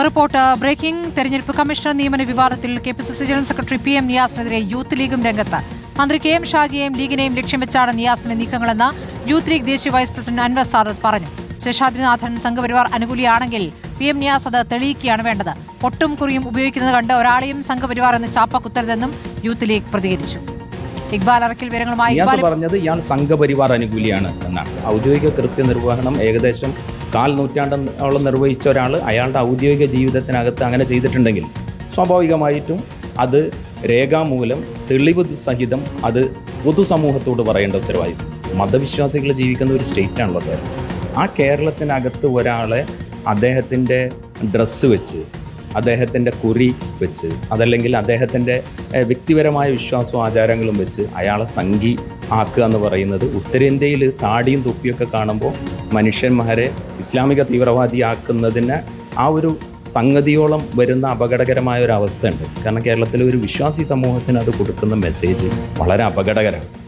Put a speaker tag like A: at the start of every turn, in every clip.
A: Report breaking. തെരഞ്ഞെടുപ്പ് commissioner നിയമന വിവാദത്തിൽ KPCC general secretary PM നിയാസിനെതിരെ youth ലീഗും രംഗത്ത്. മന്ത്രി KM ഷാജിയെയും ലീഗിനെയും ലക്ഷ്യം വെച്ചാണ് നിയാസിന്റെ നീക്കങ്ങളെന്ന് യൂത്ത് ലീഗ് ദേശീയ വൈസ് പ്രസിഡന്റ് അൻവർ സാദത്ത് പറഞ്ഞു. ശേഷാദ്രിനാഥൻ സംഘപരിവാർ അനുകൂലിയാണെങ്കിൽ PM നിയാസ് അത് തെളിയിക്കുകയാണ് വേണ്ടത്. പൊട്ടും കുറിയും ഉപയോഗിക്കുന്നത് കണ്ട് ഒരാളെയും സംഘപരിവാർ എന്ന് ചാപ്പ കുത്തരുതെന്നും യൂത്ത് ലീഗ് പ്രതികരിച്ചു. ഇക്ബാൽ അറക്കൽ വിവരങ്ങളുമായി.
B: പറഞ്ഞത് ഇയാൾ സംഘപരിവാർ അനുകൂലിയാണ് എന്നാണ്. ഔദ്യോഗിക കൃത്യനിർവഹണം ഏകദേശം 1/4 നൂറ്റാണ്ടോളം നിർവഹിച്ച ഒരാൾ അയാളുടെ ഔദ്യോഗിക ജീവിതത്തിനകത്ത് അങ്ങനെ ചെയ്തിട്ടുണ്ടെങ്കിൽ സ്വാഭാവികമായിട്ടും അത് രേഖാമൂലം തെളിവ് സഹിതം അത് പൊതുസമൂഹത്തോട് പറയേണ്ട ഉത്തരവാദിത്വം. മതവിശ്വാസികൾ ജീവിക്കുന്ന ഒരു സ്റ്റേറ്റാണല്ലോ കേരളം. ആ കേരളത്തിനകത്ത് ഒരാളെ അദ്ദേഹത്തിൻ്റെ ഡ്രസ്സ് വെച്ച്, അദ്ദേഹത്തിൻ്റെ കുറി വെച്ച്, അതല്ലെങ്കിൽ അദ്ദേഹത്തിൻ്റെ വ്യക്തിപരമായ വിശ്വാസവും ആചാരങ്ങളും വെച്ച് അയാളെ സംഘി ആക്കുക എന്ന് പറയുന്നത് ഉത്തരേന്ത്യയിൽ താടിയും തൊപ്പിയൊക്കെ കാണുമ്പോൾ മനുഷ്യന്മാരെ ഇസ്ലാമിക തീവ്രവാദിയാക്കുന്നതിന് ആ ഒരു സംഗതിയോളം വരുന്ന അപകടകരമായ ഒരു അവസ്ഥയുണ്ട്. കാരണം കേരളത്തിലെ ഒരു വിശ്വാസി സമൂഹത്തിന് അത് കൊടുക്കുന്ന മെസ്സേജ് വളരെ അപകടകരമാണ്.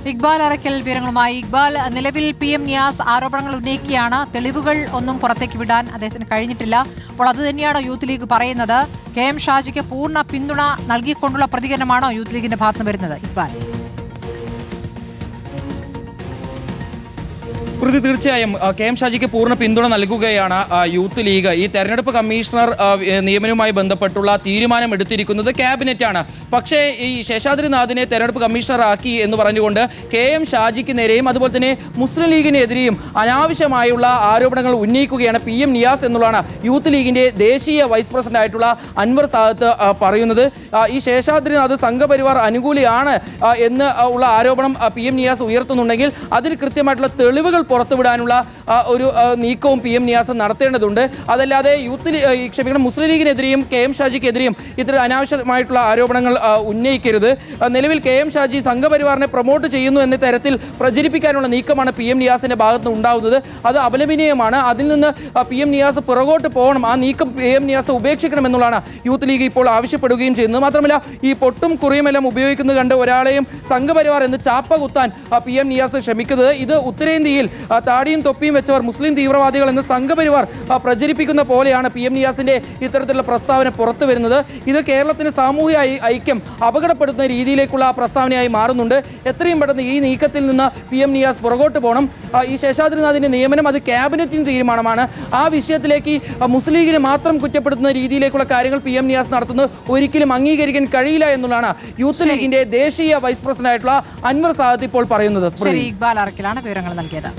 A: ഇക്ബാൽ അറക്കൽ വിവരങ്ങളുമായി. ഇക്ബാൽ, നിലവിൽ PM നിയാസ് ആരോപണങ്ങൾ ഉന്നയിക്കുകയാണ്. തെളിവുകൾ ഒന്നും പുറത്തേക്ക് വിടാൻ അദ്ദേഹത്തിന് കഴിഞ്ഞിട്ടില്ല. അപ്പോൾ അത് തന്നെയാണോ യൂത്ത് ലീഗ് പറയുന്നത്? KM ഷാജിക്ക് പൂർണ്ണ പിന്തുണ നൽകിക്കൊണ്ടുള്ള പ്രതികരണമാണോ യൂത്ത് ലീഗിന്റെ ഭാഗത്ത് വരുന്നത്? ഇക്ബാൽ.
C: സ്മൃതി, തീർച്ചയായും KM ഷാജിക്ക് പൂർണ്ണ പിന്തുണ നൽകുകയാണ് യൂത്ത് ലീഗ്. ഈ തെരഞ്ഞെടുപ്പ് കമ്മീഷണർ നിയമനവുമായി ബന്ധപ്പെട്ടുള്ള തീരുമാനം എടുത്തിരിക്കുന്നത് ക്യാബിനറ്റാണ്. പക്ഷേ ഈ ശേഷാദ്രിനാഥിനെ തെരഞ്ഞെടുപ്പ് കമ്മീഷണർ ആക്കി എന്ന് പറഞ്ഞുകൊണ്ട് KM ഷാജിക്ക് നേരെയും അതുപോലെ തന്നെ മുസ്ലിം ലീഗിനെതിരെയും അനാവശ്യമായുള്ള ആരോപണങ്ങൾ ഉന്നയിക്കുകയാണ് PM നിയാസ് എന്നുള്ളതാണ് യൂത്ത് ലീഗിന്റെ ദേശീയ വൈസ് പ്രസിഡന്റ് ആയിട്ടുള്ള അൻവർ സാദത്ത് പറയുന്നത്. ഈ ശേഷാദ്രിനാഥ് സംഘപരിവാർ അനുകൂലിയാണ് എന്ന് ഉള്ള ആരോപണം PM നിയാസ് ഉയർത്തുന്നുണ്ടെങ്കിൽ അതിന് കൃത്യമായിട്ടുള്ള തെളിവുകൾ പുറത്തുവിടാനുള്ള ഒരു നീക്കവും PM നിയാസ് നടത്തേണ്ടതുണ്ട്. അതല്ലാതെ മുസ്ലിം ലീഗിനെതിരെയും KM ഷാജിക്കെതിരെയും ഇത്തരം അനാവശ്യമായിട്ടുള്ള ആരോപണങ്ങൾ ഉന്നയിക്കരുത്. നിലവിൽ KM ഷാജി സംഘപരിവാറിനെ പ്രൊമോട്ട് ചെയ്യുന്നു എന്ന തരത്തിൽ പ്രചരിപ്പിക്കാനുള്ള നീക്കമാണ് PM നിയാസിന്റെ ഭാഗത്ത് ഉണ്ടാവുന്നത്. അത് അപലപനീയമാണ്. അതിൽ നിന്ന് PM നിയാസ് പുറകോട്ട് പോകണം. ആ നീക്കം PM നിയാസ് ഉപേക്ഷിക്കണം എന്നുള്ളതാണ് യൂത്ത് ലീഗ് ഇപ്പോൾ ആവശ്യപ്പെടുകയും ചെയ്യുന്നത്. മാത്രമല്ല, ഈ പൊട്ടും കുറിയുമെല്ലാം ഉപയോഗിക്കുന്നത് കണ്ട് ഒരാളെയും സംഘപരിവാർ എന്ന് ചാപ്പ കുത്താൻ PM നിയാസ് ശ്രമിക്കുന്നത് ഇത് ഉത്തരേന്ത്യയിൽ താടിയും തൊപ്പിയും വെച്ചവർ മുസ്ലിം തീവ്രവാദികൾ എന്ന് സംഘപരിവാർ പ്രചരിപ്പിക്കുന്ന പോലെയാണ് PM നിയാസിന്റെ ഇത്തരത്തിലുള്ള പ്രസ്താവന പുറത്തു വരുന്നത്. ഇത് കേരളത്തിന് സാമൂഹിക ഐക്യം അപകടപ്പെടുത്തുന്ന രീതിയിലേക്കുള്ള പ്രസ്താവനയായി മാറുന്നുണ്ട്. എത്രയും പെട്ടെന്ന് ഈ നീക്കത്തിൽ നിന്ന് PM നിയാസ് പുറകോട്ട് പോകണം. ഈ ശേഷാദ്രിനാഥിന്റെ നിയമനം അത് ക്യാബിനറ്റിന്റെ തീരുമാനമാണ്. ആ വിഷയത്തിലേക്ക് മുസ്ലിം ലീഗിനെ മാത്രം കുറ്റപ്പെടുത്തുന്ന രീതിയിലേക്കുള്ള കാര്യങ്ങൾ PM നിയാസ് നടത്തുന്നത് ഒരിക്കലും അംഗീകരിക്കാൻ കഴിയില്ല എന്നുള്ളതാണ് യൂത്ത് ലീഗിന്റെ ദേശീയ വൈസ് പ്രസിഡന്റ് ആയിട്ടുള്ള അൻവർ സാദത്ത് ഇപ്പോൾ പറയുന്നത്.
A: ഇക്ബാൽ അറക്കലാണ് വിവരങ്ങൾ നൽകിയത്.